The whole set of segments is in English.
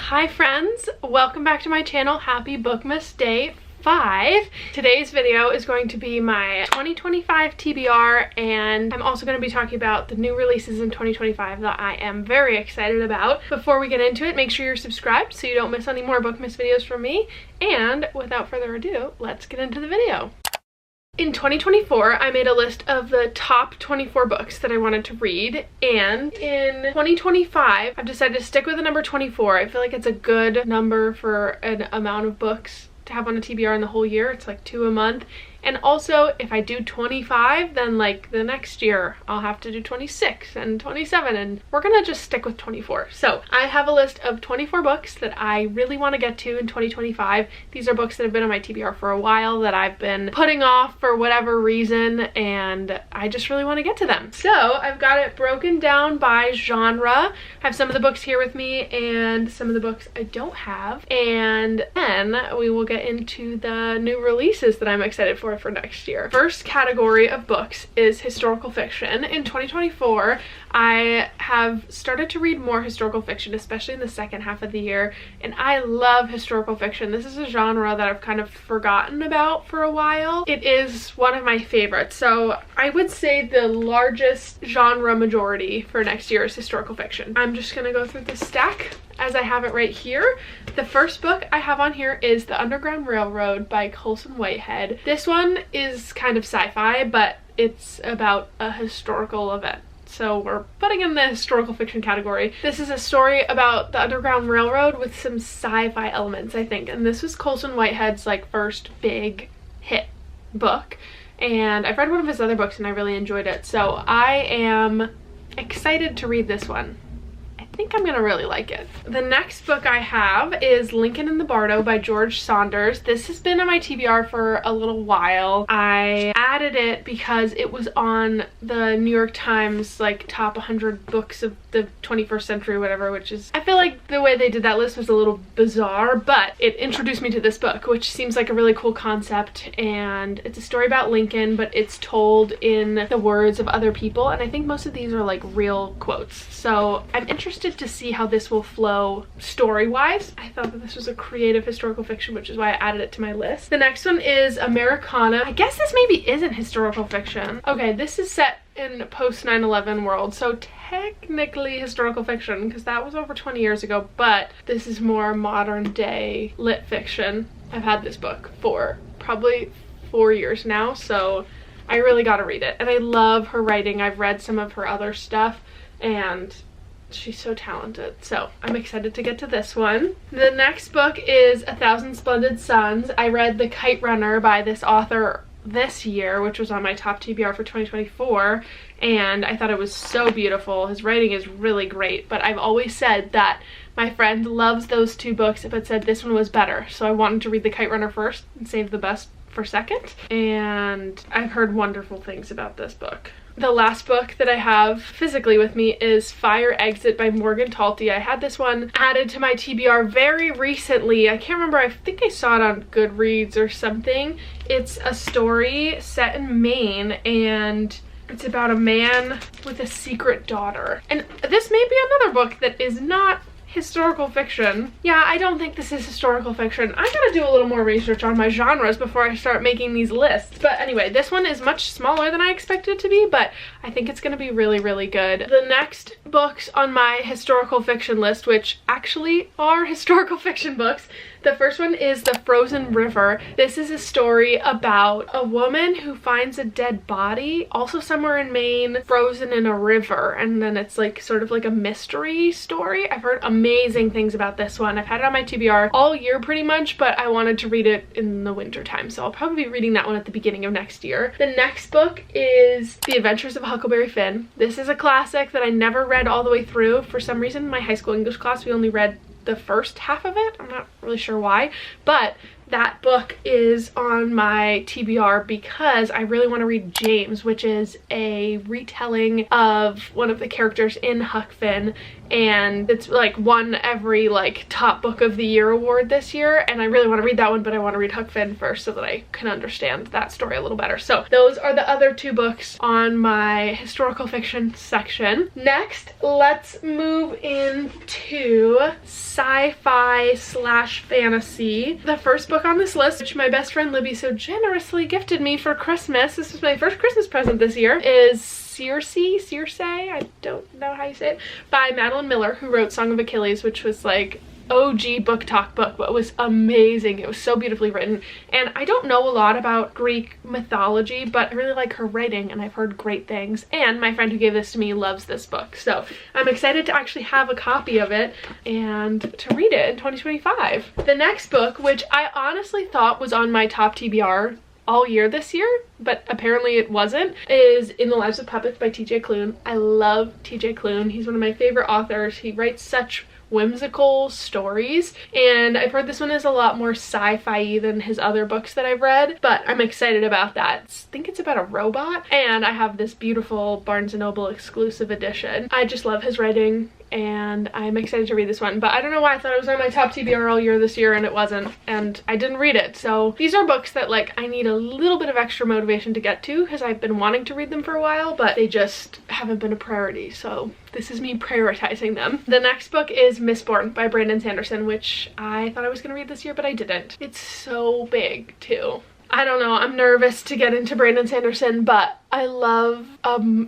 Hi friends, welcome back to my channel. Happy Bookmas Day 5. Today's video is going to be my 2025 TBR, and I'm also going to be talking about the new releases in 2025 that I am very excited about. Before we get into it, make sure you're subscribed so you don't miss any more Bookmas videos from me. And without further ado, let's get into the video. In 2024, I made a list of the top 24 books that I wanted to read, and in 2025, I've decided to stick with the number 24. I feel like it's a good number for an amount of books to have on a TBR in the whole year. It's like 2 a month. And also, if I do 25, then like the next year I'll have to do 26 and 27, and we're gonna just stick with 24. So I have a list of 24 books that I really want to get to in 2025. These are books that have been on my TBR for a while that I've been putting off for whatever reason, and I just really want to get to them. So I've got it broken down by genre. I have some of the books here with me and some of the books I don't have, and then we will get into the new releases that I'm excited for next year. First category of books is historical fiction. In 2024, I have started to read more historical fiction, especially in the second half of the year, and I love historical fiction. This is a genre that I've kind of forgotten about for a while. It is one of my favorites, so I would say the largest genre majority for next year is historical fiction. I'm just gonna go through the stack as I have it right here. The first book I have on here is The Underground Railroad by Colson Whitehead. This one is kind of sci-fi, but it's about a historical event, so we're putting in the historical fiction category. This is a story about the Underground Railroad with some sci-fi elements, I think, and this was Colson Whitehead's like first big hit book, and I've read one of his other books and I really enjoyed it, so I am excited to read this one. I think I'm gonna really like it. The next book I have is Lincoln in the Bardo by George Saunders. This has been on my TBR for a little while. I added it because it was on the New York Times like top 100 books of the 21st century or whatever, which is, I feel like the way they did that list was a little bizarre, but it introduced me to this book, which seems like a really cool concept, and it's a story about Lincoln, but it's told in the words of other people, and I think most of these are like real quotes, so I'm interested to see how this will flow story-wise. I thought that this was a creative historical fiction, which is why I added it to my list. The next one is Americana. I guess this maybe isn't historical fiction. Okay, this is set in post 9/11 world, so technically historical fiction because that was over 20 years ago, but this is more modern day lit fiction. I've had this book for probably 4 years now, so I really gotta read it, and I love her writing. I've read some of her other stuff and she's so talented, so I'm excited to get to this one. The next book is A Thousand Splendid Suns. I read The Kite Runner by this author this year, which was on my top TBR for 2024, and I thought it was so beautiful. His writing is really great, but I've always said that my friend loves those two books but said this one was better, so I wanted to read The Kite Runner first and save the best for second, and I've heard wonderful things about this book. The last book that I have physically with me is Fire Exit by Morgan Talty. I had this one added to my TBR very recently. I can't remember, I think I saw it on Goodreads or something. It's a story set in Maine, and it's about a man with a secret daughter. And this may be another book that is not historical fiction. Yeah, I don't think this is historical fiction. I gotta do a little more research on my genres before I start making these lists. But anyway, this one is much smaller than I expected it to be, but I think it's gonna be really, really good. The next books on my historical fiction list, which actually are historical fiction books, the first one is The Frozen River. This is a story about a woman who finds a dead body, also somewhere in Maine, frozen in a river, and then it's like sort of like a mystery story. I've heard amazing things about this one. I've had it on my TBR all year pretty much, but I wanted to read it in the winter time, so I'll probably be reading that one at the beginning of next year. The next book is The Adventures of Huckleberry Finn. This is a classic that I never read all the way through. For some reason in my high school English class we only read the first half of it. I'm not really sure why, but that book is on my TBR because I really want to read James, which is a retelling of one of the characters in Huck Finn, and it's like won every like top book of the year award this year, and I really want to read that one, but I want to read Huck Finn first so that I can understand that story a little better. So those are the other two books on my historical fiction section. Next, let's move into sci-fi / fantasy. The first book on this list, which my best friend Libby so generously gifted me for Christmas, this was my first Christmas present this year, is Circe, I don't know how you say it, by Madeline Miller, who wrote Song of Achilles, which was like OG book talk book, but it was amazing. It was so beautifully written, and I don't know a lot about Greek mythology, but I really like her writing and I've heard great things, and my friend who gave this to me loves this book, so I'm excited to actually have a copy of it and to read it in 2025. The next book, which I honestly thought was on my top TBR all year this year, but apparently it wasn't, is In the Lives of Puppets by TJ Klune. I love TJ Klune. He's one of my favorite authors. He writes such whimsical stories, and I've heard this one is a lot more sci-fi than his other books that I've read, but I'm excited about that. I think it's about a robot, and I have this beautiful Barnes & Noble exclusive edition. I just love his writing, and I'm excited to read this one, but I don't know why I thought it was on my top TBR all year this year and it wasn't, and I didn't read it. So these are books that like I need a little bit of extra motivation to get to because I've been wanting to read them for a while, but they just haven't been a priority, so this is me prioritizing them. The next book is Mistborn by Brandon Sanderson, which I thought I was gonna read this year, but I didn't. It's so big too. I don't know, I'm nervous to get into Brandon Sanderson, but I love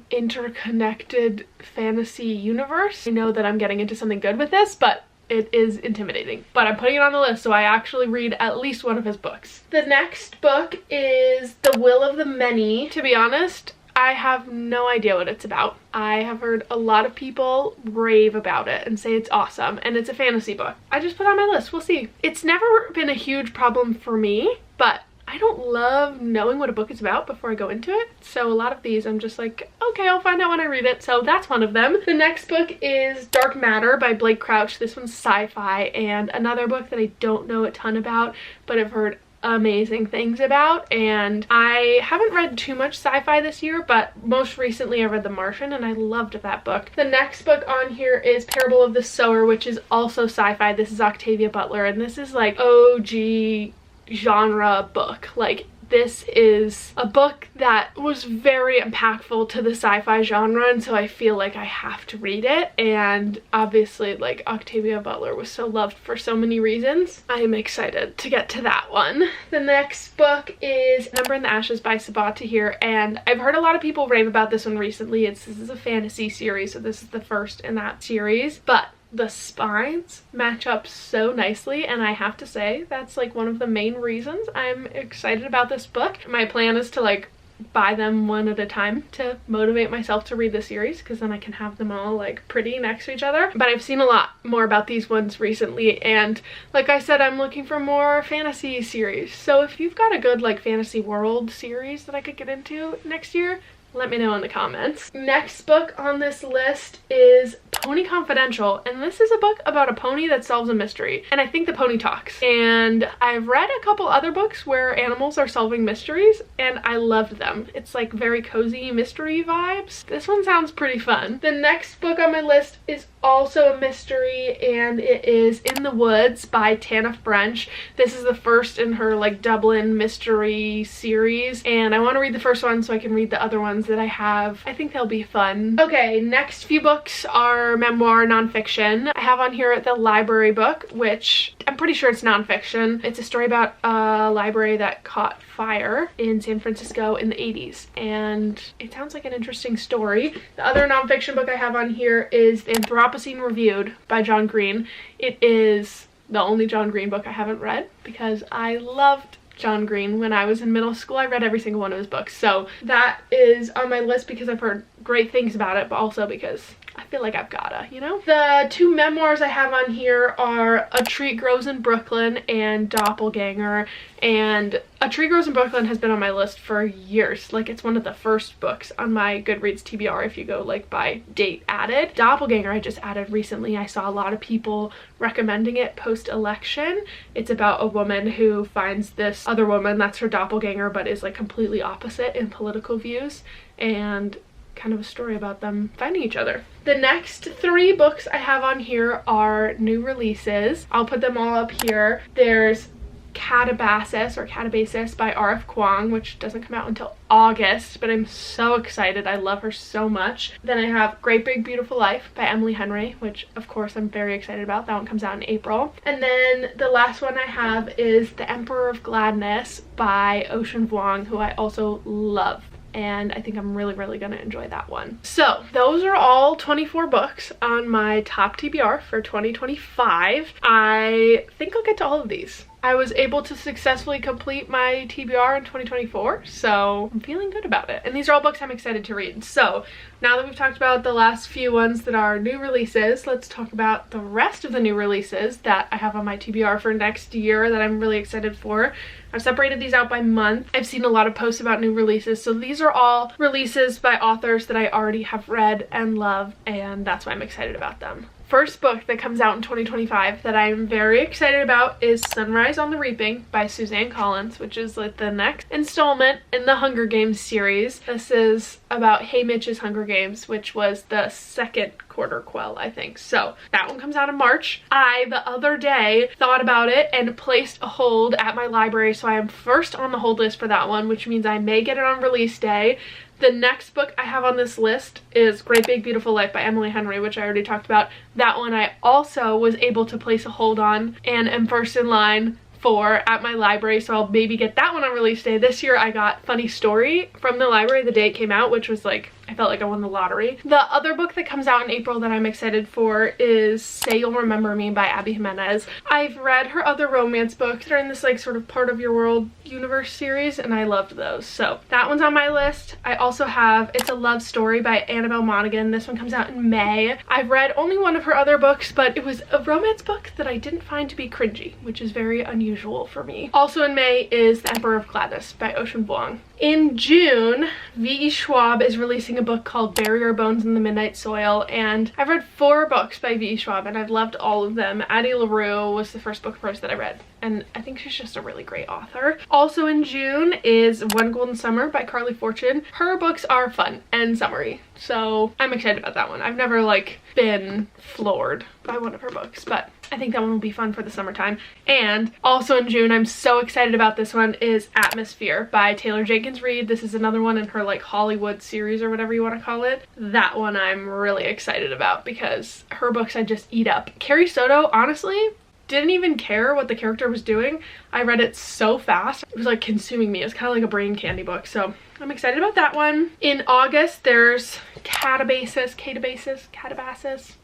interconnected fantasy universe. I know that I'm getting into something good with this, but it is intimidating. But I'm putting it on the list so I actually read at least one of his books. The next book is The Will of the Many. To be honest, I have no idea what it's about. I have heard a lot of people rave about it and say it's awesome, and it's a fantasy book. I just put it on my list, we'll see. It's never been a huge problem for me, but I don't love knowing what a book is about before I go into it, so a lot of these I'm just like, okay, I'll find out when I read it, so that's one of them. The next book is Dark Matter by Blake Crouch. This one's sci-fi, and another book that I don't know a ton about, but I've heard amazing things about, and I haven't read too much sci-fi this year, but most recently I read The Martian and I loved that book. The next book on here is Parable of the Sower, which is also sci-fi. This is Octavia Butler, and this is like OG genre book. Like, this is a book that was very impactful to the sci-fi genre, and so I feel like I have to read it, and obviously like Octavia Butler was so loved for so many reasons. I am excited to get to that one. The next book is Number in the Ashes by Sabaa Tahir, and I've heard a lot of people rave about this one recently. This is a fantasy series, so this is the first in that series, but the spines match up so nicely, and I have to say that's like one of the main reasons I'm excited about this book. My plan is to like buy them one at a time to motivate myself to read the series, because then I can have them all like pretty next to each other. But I've seen a lot more about these ones recently, and like I said, I'm looking for more fantasy series. So if you've got a good like fantasy world series that I could get into next year, let me know in the comments. Next book on this list is Pony Confidential, and this is a book about a pony that solves a mystery, and I think the pony talks. And I've read a couple other books where animals are solving mysteries, and I loved them. It's like very cozy mystery vibes. This one sounds pretty fun. The next book on my list is also a mystery, and it is In the Woods by Tana French. This is the first in her like Dublin mystery series, and I want to read the first one so I can read the other ones that I have. I think they'll be fun. Okay, next few books are memoir nonfiction. I have on here The Library Book, which I'm pretty sure it's nonfiction. It's a story about a library that caught fire in San Francisco in the 80s, and it sounds like an interesting story. The other nonfiction book I have on here is The Anthropocene Reviewed by John Green. It is the only John Green book I haven't read because I loved John Green when I was in middle school. I read every single one of his books, so that is on my list because I've heard great things about it, but also because I feel like I've gotta, you know? The two memoirs I have on here are A Tree Grows in Brooklyn and Doppelganger. And A Tree Grows in Brooklyn has been on my list for years. Like, it's one of the first books on my Goodreads TBR if you go like by date added. Doppelganger I just added recently. I saw a lot of people recommending it post-election. It's about a woman who finds this other woman that's her doppelganger but is like completely opposite in political views, and kind of a story about them finding each other. The next three books I have on here are new releases. I'll put them all up here. There's Catabasis by R.F. Kuang, which doesn't come out until August, but I'm so excited. I love her so much. Then I have Great Big Beautiful Life by Emily Henry, which of course I'm very excited about. That one comes out in April. And then the last one I have is The Emperor of Gladness by Ocean Vuong, who I also love. And I think I'm really gonna enjoy that one. So those are all 24 books on my top TBR for 2025. I think I'll get to all of these. I was able to successfully complete my TBR in 2024, so I'm feeling good about it. And these are all books I'm excited to read. So now that we've talked about the last few ones that are new releases, let's talk about the rest of the new releases that I have on my TBR for next year that I'm really excited for. I've separated these out by month. I've seen a lot of posts about new releases, so these are all releases by authors that I already have read and love, and that's why I'm excited about them. First book that comes out in 2025 that I'm very excited about is Sunrise on the Reaping by Suzanne Collins, which is like the next installment in the Hunger Games series. This is about Haymitch's Hunger Games, which was the second quarter quell, I think. So that one comes out in March. I, the other day, thought about it and placed a hold at my library, so I am first on the hold list for that one, which means I may get it on release day. The next book I have on this list is Great Big Beautiful Life by Emily Henry, which I already talked about. That one I also was able to place a hold on and am first in line for at my library, so I'll maybe get that one on release day. This year I got Funny Story from the library the day it came out, which was like, I felt like I won the lottery. The other book that comes out in April that I'm excited for is Say You'll Remember Me by Abby Jimenez. I've read her other romance books that are in this like sort of Part of Your World universe series, and I loved those. So that one's on my list. I also have It's a Love Story by Annabelle Monaghan. This one comes out in May. I've read only one of her other books, but it was a romance book that I didn't find to be cringy, which is very unusual for me. Also in May is The Emperor of Gladness by Ocean Vuong. In June, V.E. Schwab is releasing a book called Bury Our Bones in the Midnight Soil, and I've read 4 books by V.E. Schwab and I've loved all of them. Addie LaRue was the first book of hers that I read, and I think she's just a really great author. Also in June is One Golden Summer by Carly Fortune. Her books are fun and summery, so I'm excited about that one. I've never like been floored by one of her books, but I think that one will be fun for the summertime. And also in June, I'm so excited about this one, is Atmosphere by Taylor Jenkins Reid. This is another one in her like Hollywood series or whatever you want to call it. That one I'm really excited about because her books I just eat up. Carrie Soto, honestly, didn't even care what the character was doing. I read it so fast. It was like consuming me. It's kind of like a brain candy book. So I'm excited about that one. In August, there's Catabasis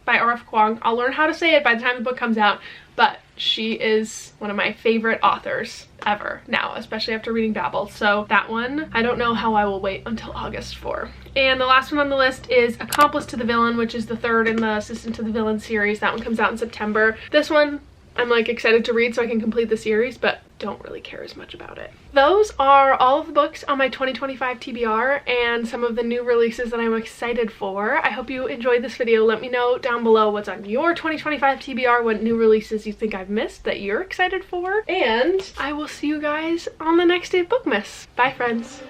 by R.F. Kuang. I'll learn how to say it by the time the book comes out, but she is one of my favorite authors ever now, especially after reading Babel. So that one, I don't know how I will wait until August for. And the last one on the list is Accomplice to the Villain, which is the third in the Assistant to the Villain series. That one comes out in September. This one I'm like excited to read so I can complete the series, but don't really care as much about it. Those are all of the books on my 2025 TBR and some of the new releases that I'm excited for. I hope you enjoyed this video. Let me know down below what's on your 2025 TBR, what new releases you think I've missed that you're excited for, and I will see you guys on the next day of BOOKMAS. Bye friends.